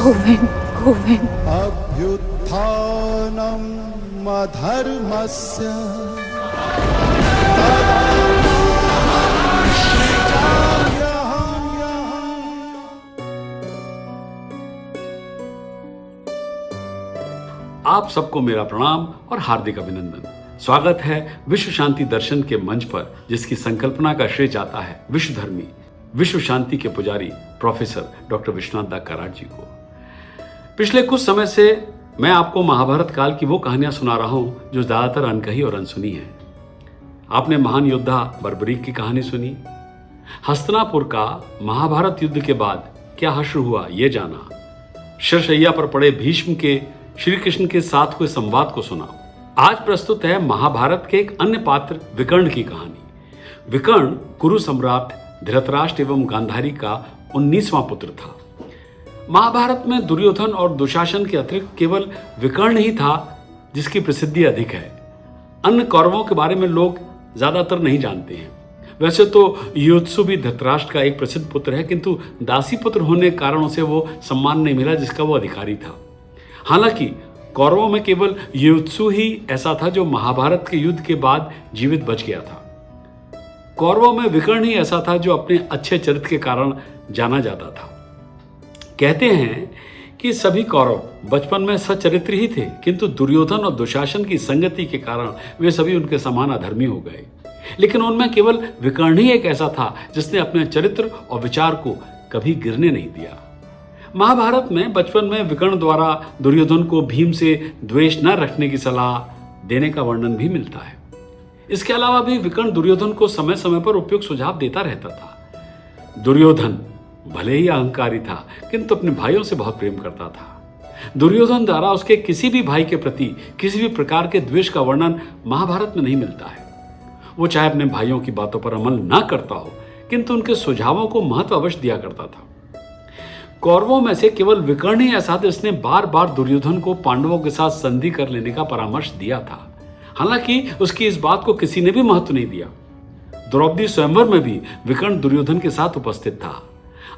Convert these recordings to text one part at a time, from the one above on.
गोविंद गोविंद। अभ्युत्थानम् अधर्मस्य आप सबको मेरा प्रणाम और हार्दिक अभिनंदन। स्वागत है विश्व शांति दर्शन के मंच पर, जिसकी संकल्पना का श्रेय जाता है विश्वधर्मी विश्व शांति के पुजारी प्रोफेसर डॉक्टर विश्वनाथ दा कराड जी को। पिछले कुछ समय से मैं आपको महाभारत काल की वो कहानियां सुना रहा हूं जो ज्यादातर अनकही और अनसुनी है। आपने महान योद्धा बर्बरीक की कहानी सुनी, हस्तिनापुर का महाभारत युद्ध के बाद क्या हश्र हुआ ये जाना, शरशैया पर पड़े भीष्म के श्री कृष्ण के साथ हुए संवाद को सुना। आज प्रस्तुत है महाभारत के एक अन्य पात्र विकर्ण की कहानी। विकर्ण कुरु सम्राट धृतराष्ट्र एवं गांधारी का 19वां पुत्र था। महाभारत में दुर्योधन और दुशासन के अतिरिक्त केवल विकर्ण ही था जिसकी प्रसिद्धि अधिक है। अन्य कौरवों के बारे में लोग ज्यादातर नहीं जानते हैं। वैसे तो युयुत्सु भी धृतराष्ट्र का एक प्रसिद्ध पुत्र है, किंतु दासी पुत्र होने के कारण उसे वो सम्मान नहीं मिला जिसका वो अधिकारी था। हालांकि कौरवों में केवल युयुत्सु ही ऐसा था जो महाभारत के युद्ध के बाद जीवित बच गया था। कौरवों में विकर्ण ही ऐसा था जो अपने अच्छे चरित्र के कारण जाना जाता था। कहते हैं कि सभी कौरव बचपन में सच्चरित्र ही थे, किंतु दुर्योधन और दुशासन की संगति के कारण वे सभी उनके समान अधर्मी हो गए। लेकिन उनमें केवल विकर्ण ही एक ऐसा था जिसने अपने चरित्र और विचार को कभी गिरने नहीं दिया। महाभारत में बचपन में विकर्ण द्वारा दुर्योधन को भीम से द्वेष न रखने की सलाह देने का वर्णन भी मिलता है। इसके अलावा भी विकर्ण दुर्योधन को समय समय पर उपयुक्त सुझाव देता रहता था। दुर्योधन भले ही अहंकारी था, किंतु अपने भाइयों से बहुत प्रेम करता था। दुर्योधन द्वारा उसके किसी भी भाई के प्रति किसी भी प्रकार के द्वेष का वर्णन महाभारत में नहीं मिलता है। वो चाहे अपने भाइयों की बातों पर अमल ना करता हो, किंतु उनके सुझावों को महत्व अवश्य दिया करता था। कौरवों में से केवल विकर्ण ही ऐसा था जिसने बार बार दुर्योधन को पांडवों के साथ संधि कर लेने का परामर्श दिया था। हालांकि उसकी इस बात को किसी ने भी महत्व नहीं दिया। द्रौपदी स्वयंवर में भी विकर्ण दुर्योधन के साथ उपस्थित था।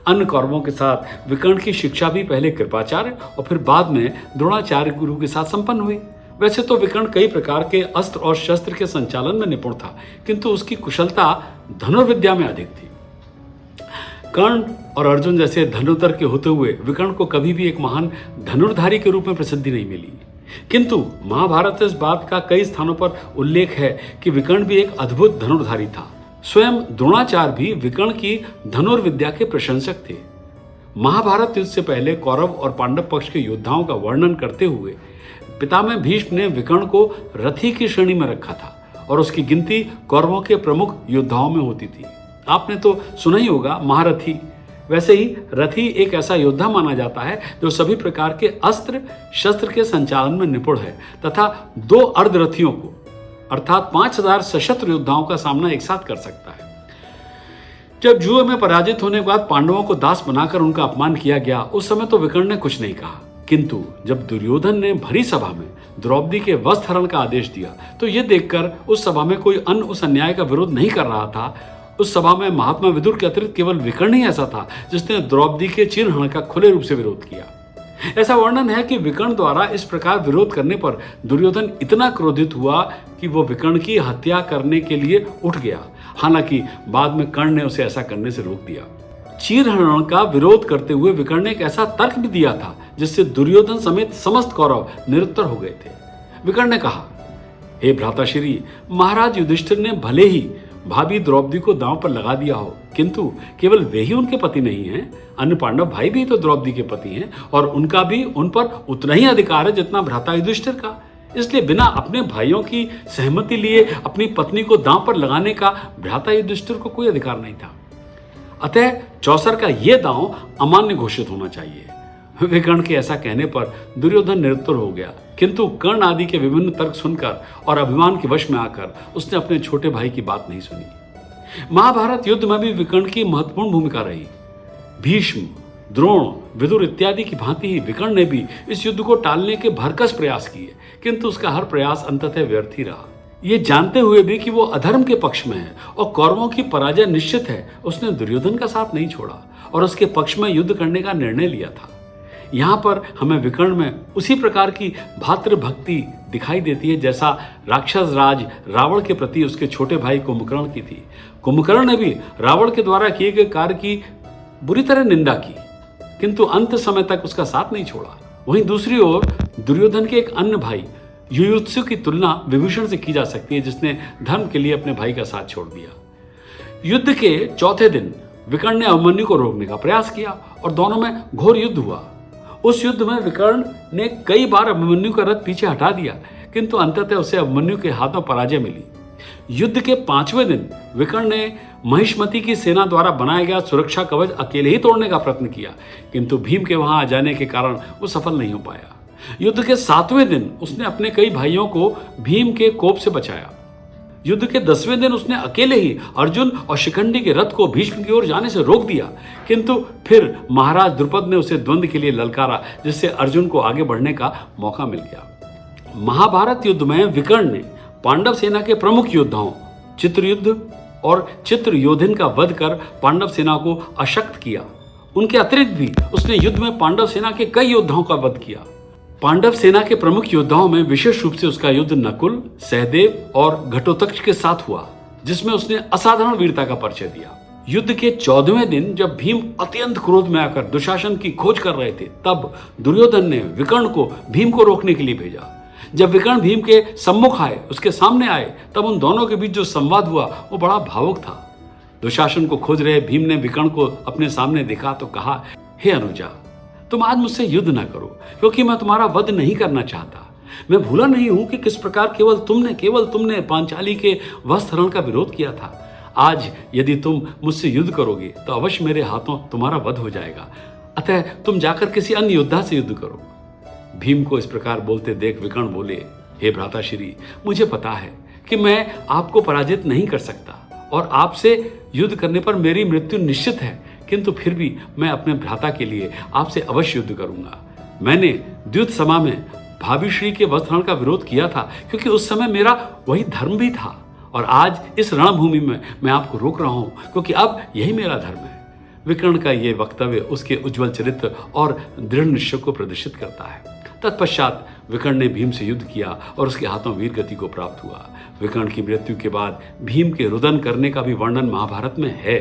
अन्य कौरवों के साथ विकर्ण की शिक्षा भी पहले कृपाचार्य और फिर बाद में द्रोणाचार्य गुरु के साथ संपन्न हुई। वैसे तो विकर्ण कई प्रकार के अस्त्र और शस्त्र के संचालन में निपुण था, किंतु उसकी कुशलता धनुर्विद्या में अधिक थी। कर्ण और अर्जुन जैसे धनुर्धर के होते हुए विकर्ण को कभी भी एक महान धनुर्धारी के रूप में प्रसिद्धि नहीं मिली। किंतु महाभारत इस बात का कई स्थानों पर उल्लेख है कि विकर्ण भी एक अद्भुत धनुर्धारी था। स्वयं द्रोणाचार्य भी विकर्ण की धनुर्विद्या के प्रशंसक थे। महाभारत युद्ध से पहले कौरव और पांडव पक्ष के योद्धाओं का वर्णन करते हुए पितामह भीष्म ने विकर्ण को रथी की श्रेणी में रखा था और उसकी गिनती कौरवों के प्रमुख योद्धाओं में होती थी। आपने तो सुना ही होगा महारथी। वैसे ही रथी एक ऐसा योद्धा माना जाता है जो सभी प्रकार के अस्त्र शस्त्र के संचालन में निपुण है तथा 2 अर्धरथियों को अर्थात 5000 सशस्त्र योद्धाओं का सामना एक साथ कर सकता है। जब जुए में पराजित होने के बाद पांडवों को दास बनाकर उनका अपमान किया गया, उस समय तो विकर्ण ने कुछ नहीं कहा, किंतु जब दुर्योधन ने भरी सभा में द्रौपदी के वस्त्र हरण का आदेश दिया तो यह देखकर उस सभा में कोई अन्य उस अन्याय का विरोध नहीं कर रहा था। उस सभा में महात्मा विदुर के अतिरिक्त केवल विकर्ण ही ऐसा था जिसने द्रौपदी के चिरहरण का खुले रूप से विरोध किया। ऐसा वर्णन है कि विकर्ण द्वारा इस प्रकार विरोध करने पर दुर्योधन इतना क्रोधित हुआ कि वो विकर्ण की हत्या करने के लिए उठ गया। हालांकि बाद में कर्ण ने उसे ऐसा करने से रोक दिया। चीरहरण का विरोध करते हुए विकर्ण ने एक ऐसा तर्क भी दिया था जिससे दुर्योधन समेत समस्त कौरव निरुत्तर हो गए थे। विकर्ण ने कहा, हे भ्राताश्री, महाराज युधिष्ठिर ने भले ही भाभी द्रौपदी को दांव पर लगा दिया हो, किंतु केवल वे ही उनके पति नहीं हैं, अन्य पांडव भाई भी तो द्रौपदी के पति हैं और उनका भी उन पर उतना ही अधिकार है जितना भ्राता युधिष्ठिर का। इसलिए बिना अपने भाइयों की सहमति लिए अपनी पत्नी को दांव पर लगाने का भ्राता युधिष्ठिर को कोई अधिकार नहीं था। अतः चौसर का यह दांव अमान्य घोषित होना चाहिए। विकर्ण के ऐसा कहने पर दुर्योधन निरुत्तर हो गया, किंतु कर्ण आदि के विभिन्न तर्क सुनकर और अभिमान के वश में आकर उसने अपने छोटे भाई की बात नहीं सुनी। महाभारत युद्ध में भी विकर्ण की महत्वपूर्ण भूमिका रही। भीष्म, द्रोण, विदुर इत्यादि की भांति ही विकर्ण ने भी इस युद्ध को टालने के भरकस प्रयास किए, किंतु उसका हर प्रयास अंततः व्यर्थ ही रहा। ये जानते हुए भी कि वो अधर्म के पक्ष में है और कौरवों की पराजय निश्चित है, उसने दुर्योधन का साथ नहीं छोड़ा और उसके पक्ष में युद्ध करने का निर्णय लिया था। यहाँ पर हमें विकर्ण में उसी प्रकार की भातृभक्ति दिखाई देती है जैसा राक्षस राज रावण के प्रति उसके छोटे भाई कुंभकर्ण की थी। कुंभकर्ण ने भी रावण के द्वारा किए गए कार्य की बुरी तरह निंदा की, किंतु अंत समय तक उसका साथ नहीं छोड़ा। वहीं दूसरी ओर दुर्योधन के एक अन्य भाई युयुत्सु की तुलना विभीषण से की जा सकती है, जिसने धर्म के लिए अपने भाई का साथ छोड़ दिया। युद्ध के चौथे दिन विकर्ण ने अभिमन्यु को रोकने का प्रयास किया और दोनों में घोर युद्ध हुआ। उस युद्ध में विकर्ण ने कई बार अभिमन्यु का रथ पीछे हटा दिया, किंतु अंततः उसे अभिमन्यु के हाथों पराजय मिली। युद्ध के 5वें दिन विकर्ण ने महिष्मति की सेना द्वारा बनाया गया सुरक्षा कवच अकेले ही तोड़ने का प्रयत्न किया, किंतु भीम के वहां आ जाने के कारण वो सफल नहीं हो पाया। युद्ध के 7वें दिन उसने अपने कई भाइयों को भीम के कोप से बचाया। युद्ध के 10वें दिन उसने अकेले ही अर्जुन और शिखंडी के रथ को भीष्म की ओर जाने से रोक दिया, किंतु फिर महाराज द्रुपद ने उसे द्वंद्व के लिए ललकारा, जिससे अर्जुन को आगे बढ़ने का मौका मिल गया। महाभारत युद्ध में विकर्ण ने पांडव सेना के प्रमुख योद्धाओं चित्रयुद्ध और चित्रयोधन का वध कर पांडव सेना को अशक्त किया। उनके अतिरिक्त भी उसने युद्ध में पांडव सेना के कई योद्धाओं का वध किया। पांडव सेना के प्रमुख योद्धाओं में विशेष रूप से उसका युद्ध नकुल, सहदेव और घटोत्कच के साथ हुआ, जिसमें उसने असाधारण वीरता का परिचय दिया। युद्ध के 14वें दिन जब भीम अत्यंत क्रोध में आकर दुशासन की खोज कर रहे थे, तब दुर्योधन ने विकर्ण को भीम को रोकने के लिए भेजा। जब विकर्ण भीम के सम्मुख आए, उसके सामने आए, तब उन दोनों के बीच जो संवाद हुआ वो बड़ा भावुक था। दुशासन को खोज रहे भीम ने विकर्ण को अपने सामने देखा तो कहा, हे अनुजा, तुम आज मुझसे युद्ध ना करो, क्योंकि मैं तुम्हारा वध नहीं करना चाहता। मैं भूला नहीं हूं कि किस प्रकार केवल तुमने पांचाली के वस्त्र हरण का विरोध किया था। आज यदि तुम मुझसे युद्ध करोगे तो अवश्य मेरे हाथों तुम्हारा वध हो जाएगा। अतः तुम जाकर किसी अन्य योद्धा से युद्ध करो। भीम को इस प्रकार बोलते देख विकर्ण बोले, हे भ्राताश्री, मुझे पता है कि मैं आपको पराजित नहीं कर सकता और आपसे युद्ध करने पर मेरी मृत्यु निश्चित है, किंतु फिर भी मैं अपने भ्राता के लिए आपसे अवश्य युद्ध करूंगा। मैंने द्युत सभा में भाभीश्री के वस्त्रहरण का विरोध किया था, क्योंकि उस समय मेरा वही धर्म भी था, और आज इस रणभूमि में मैं आपको रोक रहा हूं, क्योंकि अब यही मेरा धर्म है। विकर्ण का यह वक्तव्य उसके उज्जवल चरित्र और दृढ़ निश्चय को प्रदर्शित करता है। तत्पश्चात विकर्ण ने भीम से युद्ध किया और उसके हाथों वीर गति को प्राप्त हुआ। विकर्ण की मृत्यु के बाद भीम के रुदन करने का भी वर्णन महाभारत में है।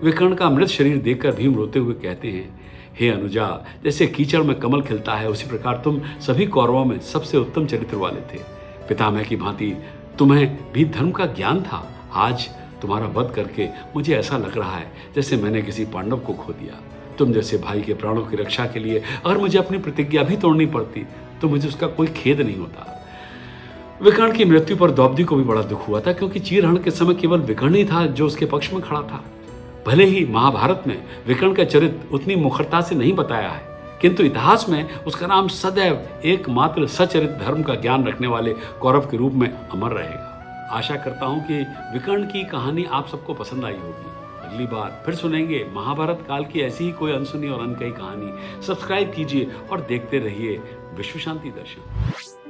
विकर्ण का मृत शरीर देखकर भीम रोते हुए कहते हैं, हे अनुजा, जैसे कीचड़ में कमल खिलता है, उसी प्रकार तुम सभी कौरवों में सबसे उत्तम चरित्र वाले थे। पितामह की भांति तुम्हें भी धर्म का ज्ञान था। आज तुम्हारा वध करके मुझे ऐसा लग रहा है जैसे मैंने किसी पांडव को खो दिया। तुम जैसे भाई के प्राणों की रक्षा के लिए अगर मुझे अपनी प्रतिज्ञा भी तोड़नी पड़ती तो मुझे उसका कोई खेद नहीं होता। विकर्ण की मृत्यु पर द्रौपदी को भी बड़ा दुख हुआ था, क्योंकि चीरहरण के समय केवल विकर्ण ही था जो उसके पक्ष में खड़ा था। भले ही महाभारत में विकर्ण का चरित्र उतनी मुखरता से नहीं बताया है, किंतु इतिहास में उसका नाम सदैव एकमात्र सचरित धर्म का ज्ञान रखने वाले कौरव के रूप में अमर रहेगा। आशा करता हूं कि विकर्ण की कहानी आप सबको पसंद आई होगी। अगली बार फिर सुनेंगे महाभारत काल की ऐसी ही कोई अनसुनी और अनकही कहानी। सब्सक्राइब कीजिए और देखते रहिए विश्व शांति दर्शन।